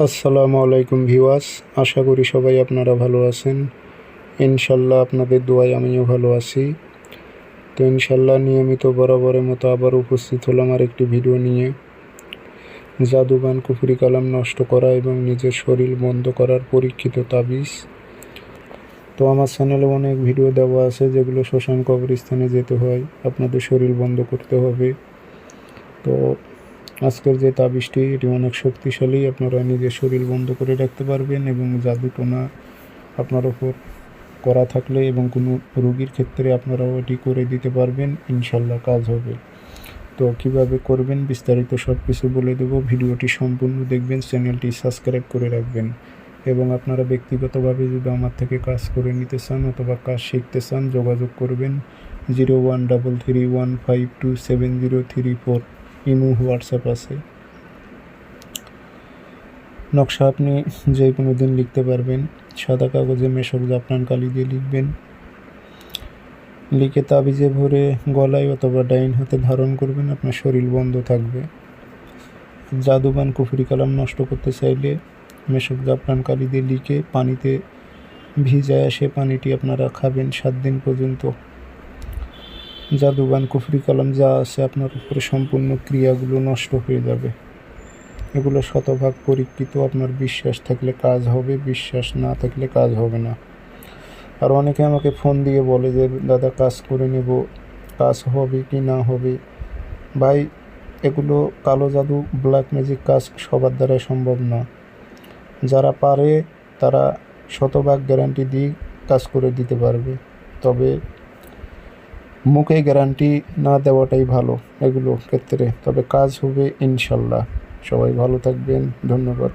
আসসালামু আলাইকুম ভিউয়ার্স, আশা করি সবাই আপনারা ভালো আছেন। ইনশাল্লাহ আপনাদের দোয়ায় আমিও ভালো আছি। তো ইনশাল্লাহ নিয়মিত বরাবরের মতো আবার উপস্থিত হলাম আর একটি ভিডিও নিয়ে। জাদুবান কুফরি কালাম নষ্ট করা এবং নিজের শরীর বন্ধ করার পরীক্ষিত তাবিজ। তো আমার চ্যানেলে অনেক ভিডিও দেওয়া আছে যেগুলো শ্মশান কবরস্থানে যেতে হয়, আপনাদের শরীর বন্ধ করতে হবে। তো আজকের যে তাবিজটি এটি অনেক শক্তিশালী, আপনারা নিজের শরীর বন্ধ করে রাখতে পারবেন এবং জাদুটোনা আপনার ওপর করা থাকলে এবং কোনো রোগীর ক্ষেত্রে আপনারাও এটি করে দিতে পারবেন, ইনশাল্লাহ কাজ হবে। তো কিভাবে করবেন বিস্তারিত সব কিছু বলে দেব, ভিডিওটি সম্পূর্ণ দেখবেন, চ্যানেলটি সাবস্ক্রাইব করে রাখবেন এবং আপনারা ব্যক্তিগতভাবে যদি আমার থেকে কাজ করে নিতে চান অথবা কাজ শিখতে চান যোগাযোগ করবেন 0133152703 ইমো হোয়াটসঅ্যাপ আছে। নকশা আপনি যে কোনো দিন লিখতে পারবেন, সাদা কাগজে মেশক জাফরান কালি দিয়ে লিখবেন, লিখে তাবিজে ভরে গলায় অথবা ডাইন হাতে ধারণ করবেন, আপনার শরীর বন্ধ থাকবে। জাদুবান কুফরি কালাম নষ্ট করতে চাইলে মেশক জাফরান কালি দিয়ে লিখে পানিতে ভিজায় সে পানিটি আপনারা খাবেন 7 দিন পর্যন্ত। জাদুবান কুফরি কালাম যা আছে আপনার উপরে সম্পূর্ণ ক্রিয়াগুলো নষ্ট হয়ে যাবে। এগুলো শতভাগ পরীক্ষিত, আপনার বিশ্বাস থাকলে কাজ হবে, বিশ্বাস না থাকলে কাজ হবে না। আর অনেকে আমাকে ফোন দিয়ে বলে যে দাদা কাজ করে নেব, কাজ হবে কি না হবে। ভাই, এগুলো কালো জাদু ব্ল্যাক ম্যাজিক কাজ সবার দ্বারাই সম্ভব না। যারা পারে তারা শতভাগ গ্যারান্টি দিয়ে কাজ করে দিতে পারবে, তবে মুখে গ্যারান্টি না দেওয়াটাই ভালো এগুলো ক্ষেত্রে, তবে কাজ হবে ইনশাল্লাহ। সবাই ভালো থাকবেন, ধন্যবাদ।